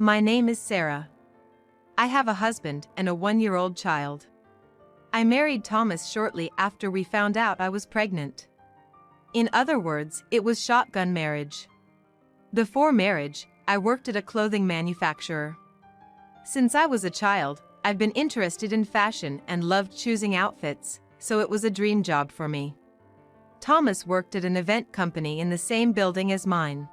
My name is Sarah. I have a husband and a 1-year-old child. I married Thomas shortly after we found out I was pregnant. In other words, it was shotgun marriage. Before marriage, I worked at a clothing manufacturer. Since I was a child, I've been interested in fashion and loved choosing outfits, so it was a dream job for me. Thomas worked at an event company in the same building as mine.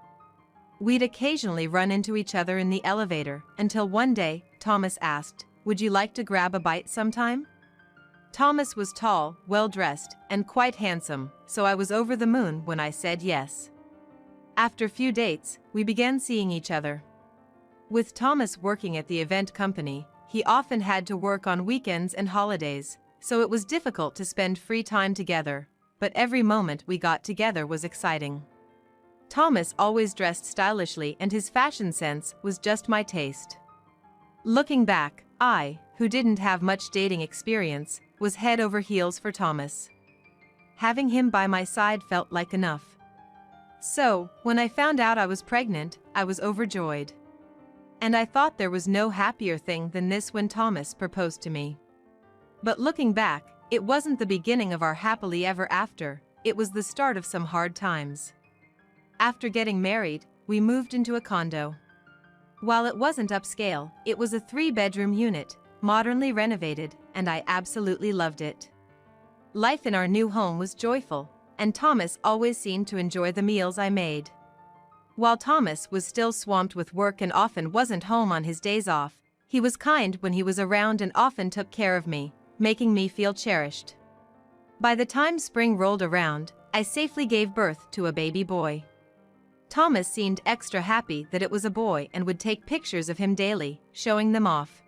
We'd occasionally run into each other in the elevator until one day, Thomas asked, "Would you like to grab a bite sometime?" Thomas was tall, well-dressed, and quite handsome, so I was over the moon when I said yes. After few dates, we began seeing each other. With Thomas working at the event company, he often had to work on weekends and holidays, so it was difficult to spend free time together, but every moment we got together was exciting. Thomas always dressed stylishly and his fashion sense was just my taste. Looking back, I, who didn't have much dating experience, was head over heels for Thomas. Having him by my side felt like enough. So, when I found out I was pregnant, I was overjoyed. And I thought there was no happier thing than this when Thomas proposed to me. But looking back, it wasn't the beginning of our happily ever after, it was the start of some hard times. After getting married, we moved into a condo. While it wasn't upscale, it was a 3-bedroom unit, modernly renovated, and I absolutely loved it. Life in our new home was joyful, and Thomas always seemed to enjoy the meals I made. While Thomas was still swamped with work and often wasn't home on his days off, he was kind when he was around and often took care of me, making me feel cherished. By the time spring rolled around, I safely gave birth to a baby boy. Thomas seemed extra happy that it was a boy and would take pictures of him daily, showing them off.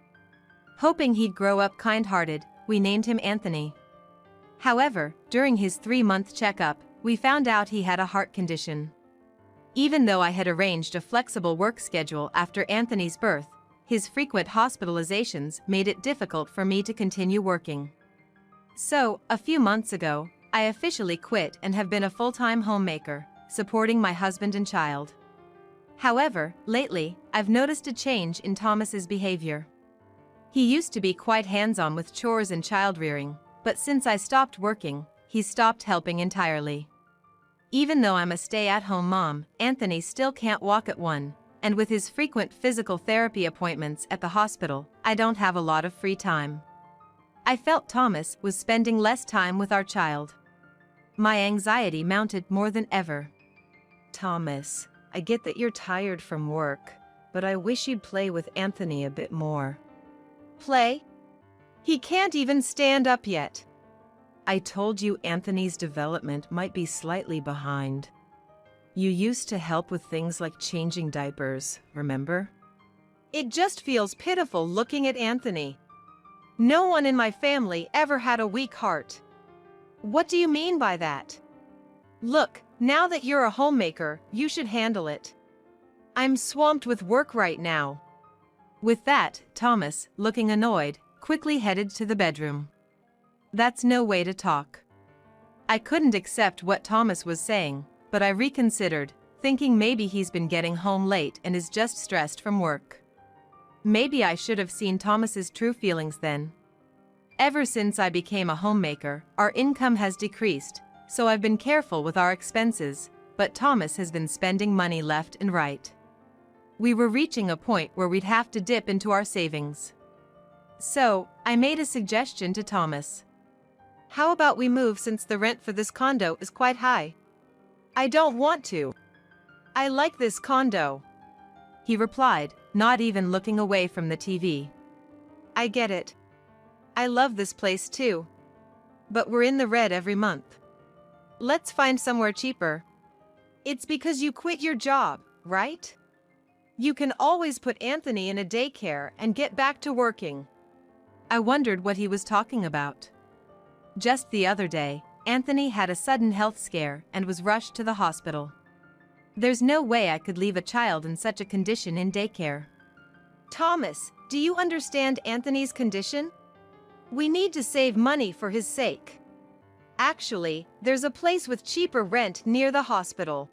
Hoping he'd grow up kind-hearted, we named him Anthony. However, during his 3-month checkup, we found out he had a heart condition. Even though I had arranged a flexible work schedule after Anthony's birth, his frequent hospitalizations made it difficult for me to continue working. So, a few months ago, I officially quit and have been a full-time homemaker, supporting my husband and child. However, lately, I've noticed a change in Thomas's behavior. He used to be quite hands-on with chores and child-rearing, but since I stopped working, he's stopped helping entirely. Even though I'm a stay-at-home mom, Anthony still can't walk at 1, and with his frequent physical therapy appointments at the hospital, I don't have a lot of free time. I felt Thomas was spending less time with our child. My anxiety mounted more than ever. Thomas, I get that you're tired from work, but I wish you'd play with Anthony a bit more. Play? He can't even stand up yet. I told you Anthony's development might be slightly behind. You used to help with things like changing diapers, remember? It just feels pitiful looking at Anthony. No one in my family ever had a weak heart. What do you mean by that? Look, now that you're a homemaker, you should handle it. I'm swamped with work right now. With that, Thomas, looking annoyed, quickly headed to the bedroom. That's no way to talk. I couldn't accept what Thomas was saying, but I reconsidered, thinking maybe he's been getting home late and is just stressed from work. Maybe I should have seen Thomas's true feelings then. Ever since I became a homemaker, our income has decreased, so I've been careful with our expenses, but Thomas has been spending money left and right. We were reaching a point where we'd have to dip into our savings. So, I made a suggestion to Thomas. How about we move since the rent for this condo is quite high? I don't want to. I like this condo. He replied, not even looking away from the TV. I get it. I love this place too. But we're in the red every month. Let's find somewhere cheaper. It's because you quit your job, right? You can always put Anthony in a daycare and get back to working. I wondered what he was talking about. Just the other day, Anthony had a sudden health scare and was rushed to the hospital. There's no way I could leave a child in such a condition in daycare. Thomas, do you understand Anthony's condition? We need to save money for his sake. Actually, there's a place with cheaper rent near the hospital.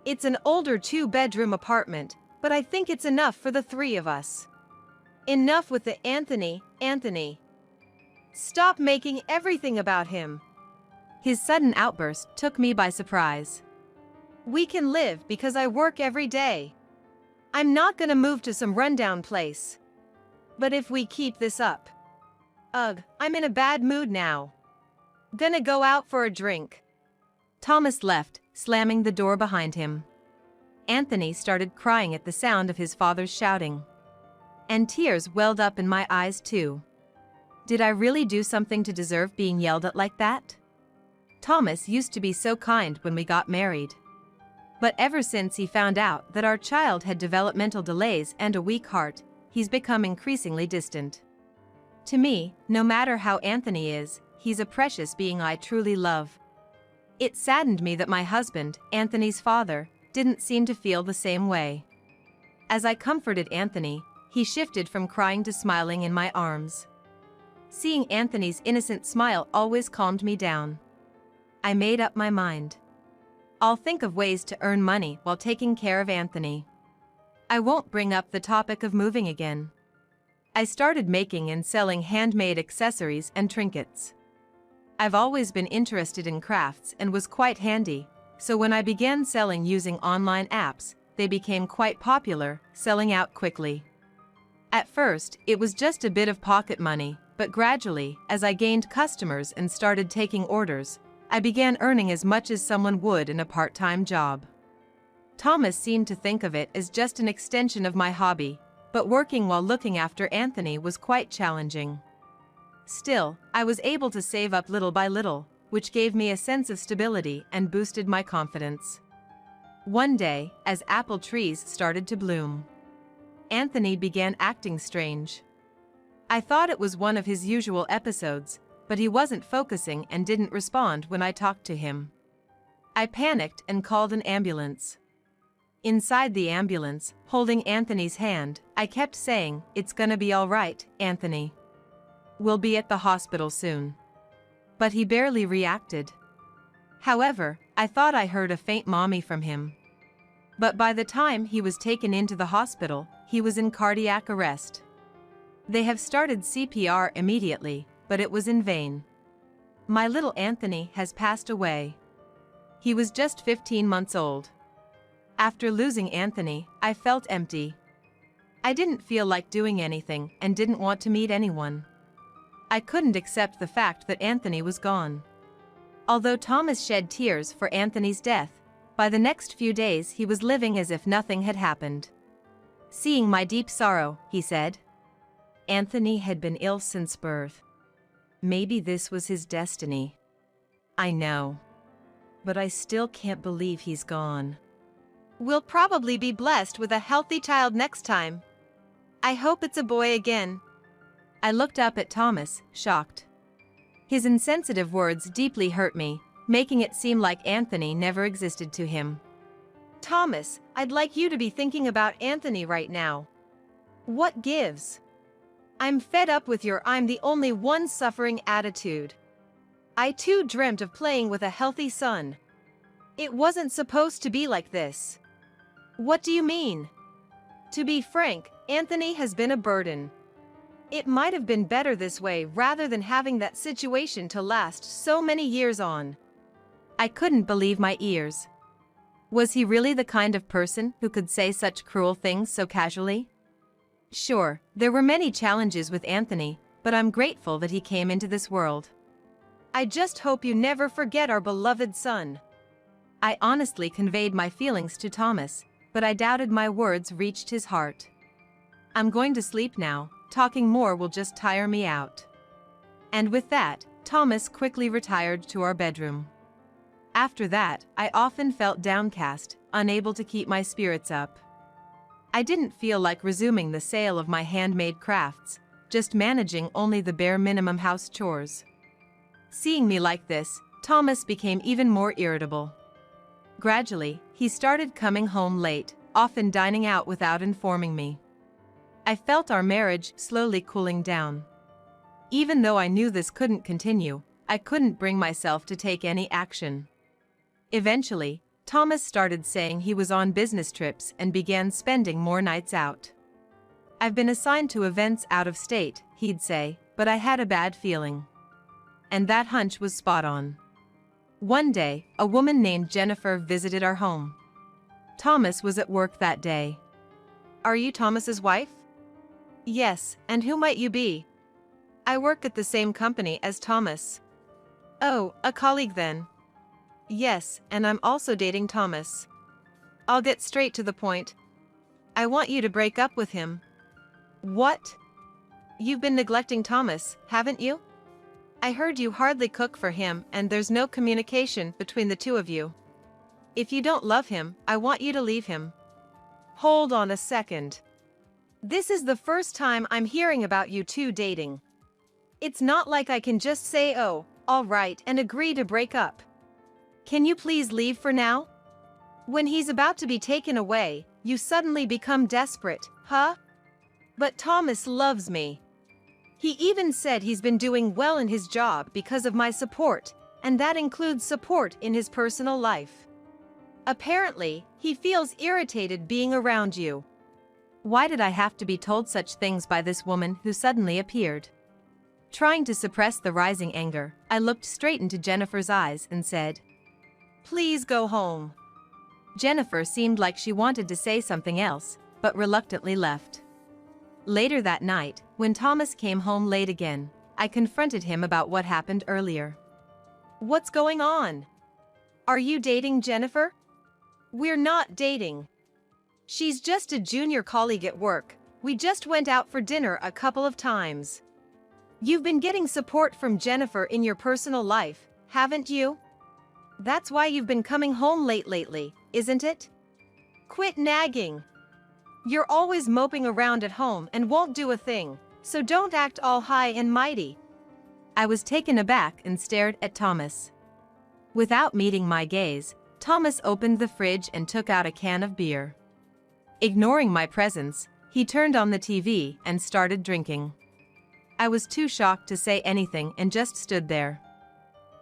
It's an older 2-bedroom apartment, but I think it's enough for the three of us. Enough with the Anthony. Stop making everything about him." His sudden outburst took me by surprise. "We can live because I work every day. I'm not gonna move to some rundown place. But if we keep this up... Ugh, I'm in a bad mood now. Gonna go out for a drink." Thomas left, slamming the door behind him. Anthony started crying at the sound of his father's shouting. And tears welled up in my eyes too. Did I really do something to deserve being yelled at like that? Thomas used to be so kind when we got married. But ever since he found out that our child had developmental delays and a weak heart, he's become increasingly distant. To me, no matter how Anthony is, he's a precious being I truly love. It saddened me that my husband, Anthony's father, didn't seem to feel the same way. As I comforted Anthony, he shifted from crying to smiling in my arms. Seeing Anthony's innocent smile always calmed me down. I made up my mind. I'll think of ways to earn money while taking care of Anthony. I won't bring up the topic of moving again. I started making and selling handmade accessories and trinkets. I've always been interested in crafts and was quite handy, so when I began selling using online apps, they became quite popular, selling out quickly. At first, it was just a bit of pocket money, but gradually, as I gained customers and started taking orders, I began earning as much as someone would in a part-time job. Thomas seemed to think of it as just an extension of my hobby, but working while looking after Anthony was quite challenging. Still, I was able to save up little by little, which gave me a sense of stability and boosted my confidence. One day, as apple trees started to bloom, Anthony began acting strange. I thought it was one of his usual episodes, but he wasn't focusing and didn't respond when I talked to him. I panicked and called an ambulance. Inside the ambulance, holding Anthony's hand, I kept saying, "It's gonna be all right, Anthony. We'll be at the hospital soon." But he barely reacted. However, I thought I heard a faint mommy from him. But by the time he was taken into the hospital, he was in cardiac arrest. They have started CPR immediately, but it was in vain. My little Anthony has passed away. He was just 15 months old. After losing Anthony, I felt empty. I didn't feel like doing anything and didn't want to meet anyone. I couldn't accept the fact that Anthony was gone. Although Thomas shed tears for Anthony's death, by the next few days he was living as if nothing had happened. Seeing my deep sorrow, he said, "Anthony had been ill since birth. Maybe this was his destiny. I know. But I still can't believe he's gone. We'll probably be blessed with a healthy child next time. I hope it's a boy again." I looked up at Thomas, shocked. His insensitive words deeply hurt me, making it seem like Anthony never existed to him. "Thomas, I'd like you to be thinking about Anthony right now. What gives? I'm fed up with your 'I'm the only one suffering' attitude. I too dreamt of playing with a healthy son. It wasn't supposed to be like this." "What do you mean?" "To be frank, Anthony has been a burden. It might have been better this way rather than having that situation to last so many years on." I couldn't believe my ears. Was he really the kind of person who could say such cruel things so casually? Sure, there were many challenges with Anthony, but I'm grateful that he came into this world. "I just hope you never forget our beloved son." I honestly conveyed my feelings to Thomas, but I doubted my words reached his heart. "I'm going to sleep now. Talking more will just tire me out." And with that, Thomas quickly retired to our bedroom. After that, I often felt downcast, unable to keep my spirits up. I didn't feel like resuming the sale of my handmade crafts, just managing only the bare minimum house chores. Seeing me like this, Thomas became even more irritable. Gradually, he started coming home late, often dining out without informing me. I felt our marriage slowly cooling down. Even though I knew this couldn't continue, I couldn't bring myself to take any action. Eventually, Thomas started saying he was on business trips and began spending more nights out. I've been assigned to events out of state, he'd say, but I had a bad feeling. And that hunch was spot on. One day, a woman named Jennifer visited our home. Thomas was at work that day. Are you Thomas's wife? Yes, and who might you be? I work at the same company as Thomas. Oh, a colleague then. Yes, and I'm also dating Thomas. I'll get straight to the point. I want you to break up with him. What? You've been neglecting Thomas, haven't you? I heard you hardly cook for him and there's no communication between the two of you. If you don't love him, I want you to leave him. Hold on a second. This is the first time I'm hearing about you two dating. It's not like I can just say, oh, all right, and agree to break up. Can you please leave for now? When he's about to be taken away, you suddenly become desperate, huh? But Thomas loves me. He even said he's been doing well in his job because of my support, and that includes support in his personal life. Apparently, he feels irritated being around you. Why did I have to be told such things by this woman who suddenly appeared? Trying to suppress the rising anger, I looked straight into Jennifer's eyes and said, "Please go home." Jennifer seemed like she wanted to say something else, but reluctantly left. Later that night, when Thomas came home late again, I confronted him about what happened earlier. What's going on? Are you dating Jennifer? We're not dating. She's just a junior colleague at work. We just went out for dinner a couple of times. You've been getting support from Jennifer in your personal life, haven't you? That's why you've been coming home late lately, isn't it? Quit nagging. You're always moping around at home and won't do a thing, so don't act all high and mighty. I was taken aback and stared at Thomas. Without meeting my gaze, Thomas opened the fridge and took out a can of beer. Ignoring my presence, he turned on the TV and started drinking. I was too shocked to say anything and just stood there.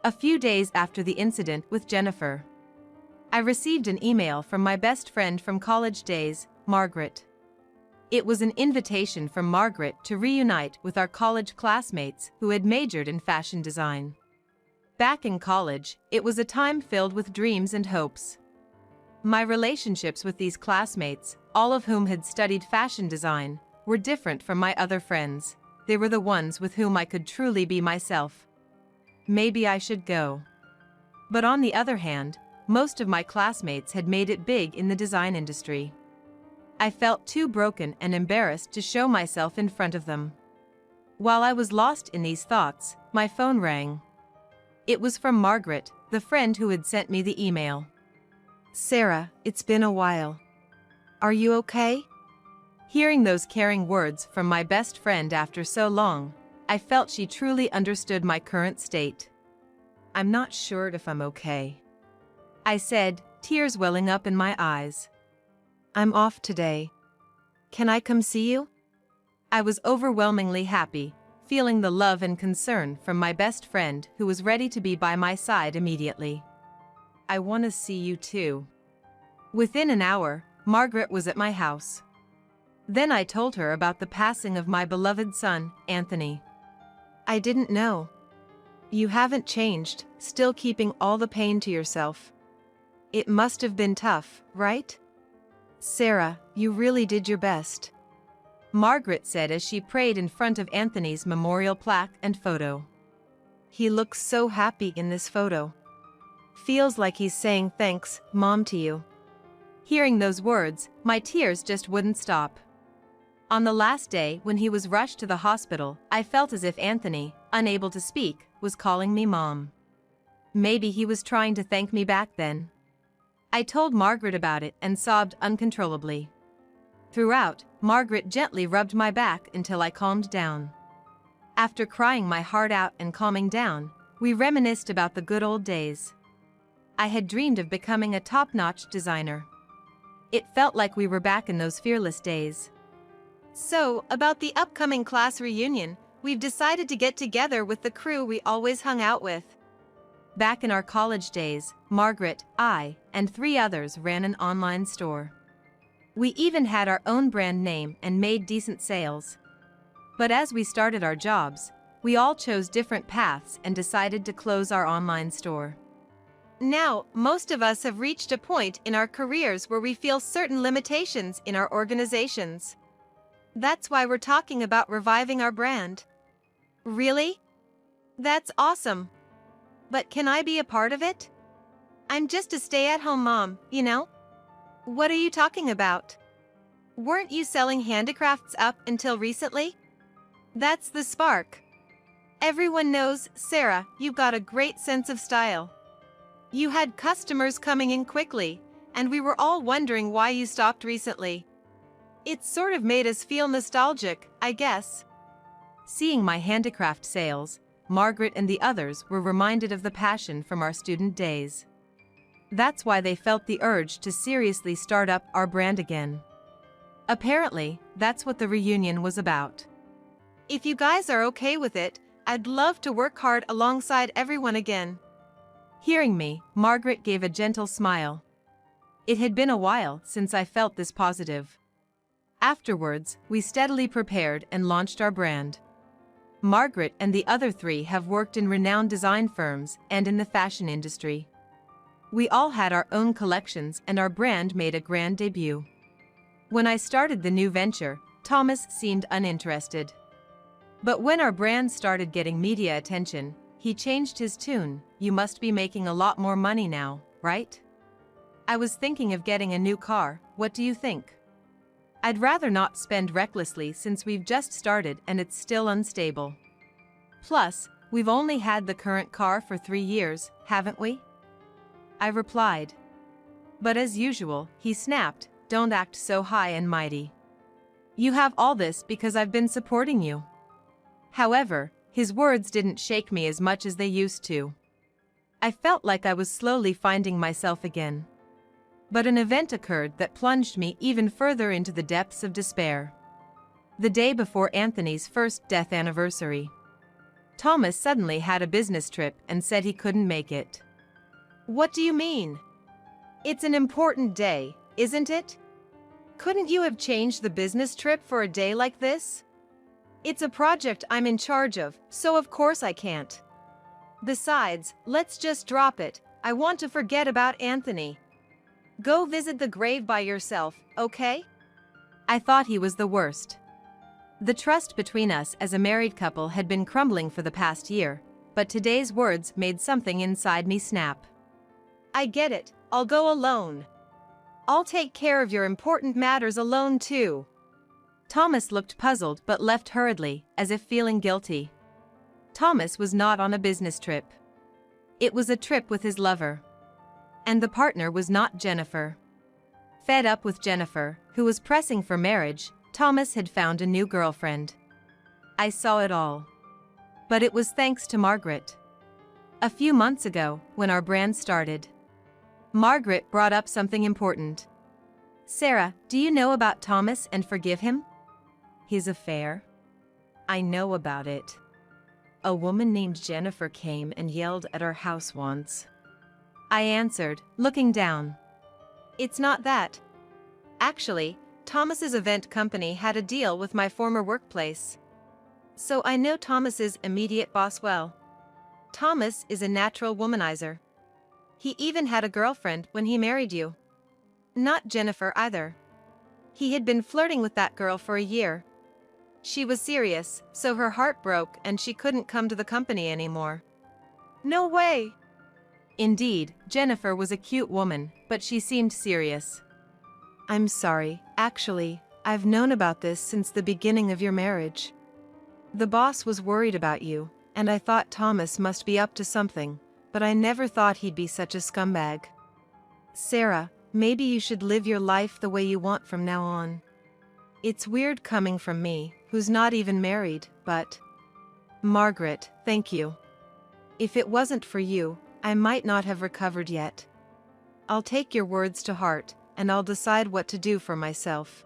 A few days after the incident with Jennifer, I received an email from my best friend from college days, Margaret. It was an invitation from Margaret to reunite with our college classmates who had majored in fashion design. Back in college, it was a time filled with dreams and hopes. My relationships with these classmates, all of whom had studied fashion design, were different from my other friends. They were the ones with whom I could truly be myself. Maybe I should go. But on the other hand, most of my classmates had made it big in the design industry. I felt too broken and embarrassed to show myself in front of them. While I was lost in these thoughts, my phone rang. It was from Margaret, the friend who had sent me the email. "Sarah, it's been a while. Are you okay?" Hearing those caring words from my best friend after so long, I felt she truly understood my current state. "I'm not sure if I'm okay," I said, tears welling up in my eyes. "I'm off today. Can I come see you?" I was overwhelmingly happy, feeling the love and concern from my best friend who was ready to be by my side immediately. "I want to see you too." Within an hour, Margaret was at my house. Then I told her about the passing of my beloved son, Anthony. "I didn't know. You haven't changed, still keeping all the pain to yourself. It must have been tough, right? Sarah, you really did your best," Margaret said as she prayed in front of Anthony's memorial plaque and photo. "He looks so happy in this photo. Feels like he's saying thanks, Mom, to you." Hearing those words, my tears just wouldn't stop. On the last day when he was rushed to the hospital, I felt as if Anthony, unable to speak, was calling me Mom. Maybe he was trying to thank me back then. I told Margaret about it and sobbed uncontrollably. Throughout, Margaret gently rubbed my back until I calmed down. After crying my heart out and calming down, we reminisced about the good old days. I had dreamed of becoming a top-notch designer. It felt like we were back in those fearless days. "So, about the upcoming class reunion, we've decided to get together with the crew we always hung out with. Back in our college days, Margaret, I, and 3 others ran an online store. We even had our own brand name and made decent sales. But as we started our jobs, we all chose different paths and decided to close our online store. Now, most of us have reached a point in our careers where we feel certain limitations in our organizations. That's why we're talking about reviving our brand. Really? That's awesome. But can I be a part of it? I'm just a stay-at-home mom, you know? What are you talking about? Weren't you selling handicrafts up until recently? That's the spark. Everyone knows, Sarah, you've got a great sense of style. You had customers coming in quickly, and we were all wondering why you stopped recently. It sort of made us feel nostalgic, I guess. Seeing my handicraft sales, Margaret and the others were reminded of the passion from our student days. That's why they felt the urge to seriously start up our brand again. Apparently, that's what the reunion was about. If you guys are okay with it, I'd love to work hard alongside everyone again. Hearing me, Margaret gave a gentle smile. It had been a while since I felt this positive. Afterwards, we steadily prepared and launched our brand. Margaret and the other 3 have worked in renowned design firms and in the fashion industry. We all had our own collections and our brand made a grand debut. When I started the new venture, Thomas seemed uninterested. But when our brand started getting media attention, he changed his tune. You must be making a lot more money now, right? I was thinking of getting a new car, what do you think? I'd rather not spend recklessly since we've just started and it's still unstable. Plus, we've only had the current car for 3 years, haven't we? I replied. But as usual, he snapped, don't act so high and mighty. You have all this because I've been supporting you. However, his words didn't shake me as much as they used to. I felt like I was slowly finding myself again. But an event occurred that plunged me even further into the depths of despair. The day before Anthony's first death anniversary, Thomas suddenly had a business trip and said he couldn't make it. What do you mean? It's an important day, isn't it? Couldn't you have changed the business trip for a day like this? It's a project I'm in charge of, so of course I can't. Besides, let's just drop it. I want to forget about Anthony. Go visit the grave by yourself, okay? I thought he was the worst. The trust between us as a married couple had been crumbling for the past year, but today's words made something inside me snap. I get it, I'll go alone. I'll take care of your important matters alone too. Thomas looked puzzled but left hurriedly, as if feeling guilty. Thomas was not on a business trip. It was a trip with his lover. And the partner was not Jennifer. Fed up with Jennifer, who was pressing for marriage, Thomas had found a new girlfriend. I saw it all. But it was thanks to Margaret. A few months ago, when our brand started, Margaret brought up something important. Sarah, do you know about Thomas and forgive him? His affair? I know about it. A woman named Jennifer came and yelled at our house once. I answered, looking down. It's not that. Actually, Thomas's event company had a deal with my former workplace. So I know Thomas's immediate boss well. Thomas is a natural womanizer. He even had a girlfriend when he married you. Not Jennifer either. He had been flirting with that girl for a year. She was serious, so her heart broke and she couldn't come to the company anymore. No way! Indeed, Jennifer was a cute woman, but she seemed serious. I'm sorry, actually, I've known about this since the beginning of your marriage. The boss was worried about you, and I thought Thomas must be up to something, but I never thought he'd be such a scumbag. Sarah, maybe you should live your life the way you want from now on. It's weird coming from me, who's not even married, but... Margaret, thank you. If it wasn't for you, I might not have recovered yet. I'll take your words to heart, and I'll decide what to do for myself.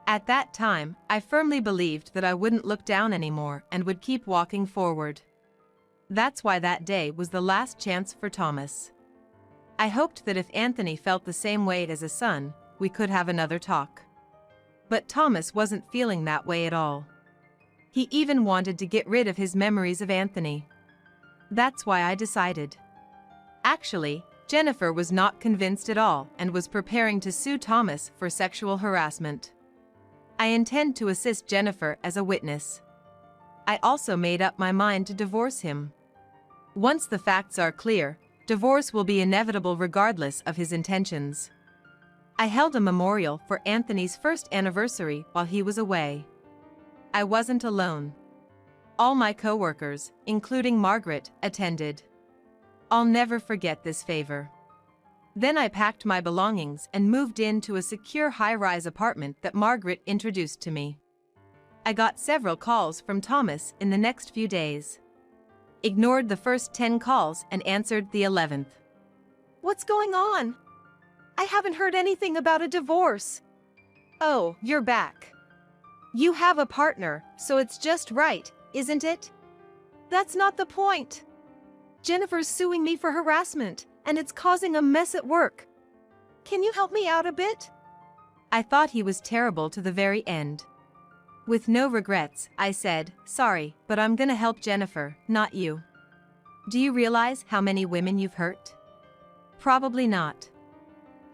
At that time, I firmly believed that I wouldn't look down anymore and would keep walking forward. That's why that day was the last chance for Thomas. I hoped that if Anthony felt the same way as a son, we could have another talk. But Thomas wasn't feeling that way at all. He even wanted to get rid of his memories of Anthony. That's why I decided. Actually, Jennifer was not convinced at all and was preparing to sue Thomas for sexual harassment. I intend to assist Jennifer as a witness. I also made up my mind to divorce him. Once the facts are clear, divorce will be inevitable regardless of his intentions. I held a memorial for Anthony's first anniversary while he was away. I wasn't alone. All my co-workers, including Margaret, attended. I'll never forget this favor. Then I packed my belongings and moved into a secure high-rise apartment that Margaret introduced to me. I got several calls from Thomas in the next few days. Ignored the first 10 calls and answered the 11th. What's going on? I haven't heard anything about a divorce. Oh, you're back. You have a partner, so it's just right, isn't it? That's not the point. Jennifer's suing me for harassment, and it's causing a mess at work. Can you help me out a bit? I thought he was terrible to the very end. With no regrets, I said, sorry, but I'm gonna help Jennifer, not you. Do you realize how many women you've hurt? Probably not.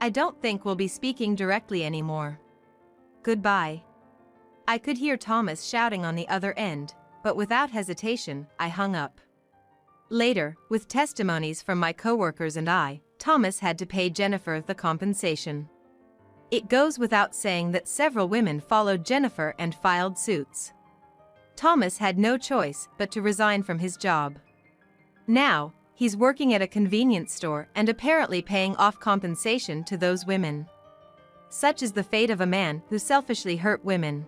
I don't think we'll be speaking directly anymore. Goodbye. I could hear Thomas shouting on the other end, but without hesitation, I hung up. Later, with testimonies from my coworkers and I, Thomas had to pay Jennifer the compensation. It goes without saying that several women followed Jennifer and filed suits. Thomas had no choice but to resign from his job. Now, he's working at a convenience store and apparently paying off compensation to those women. Such is the fate of a man who selfishly hurt women.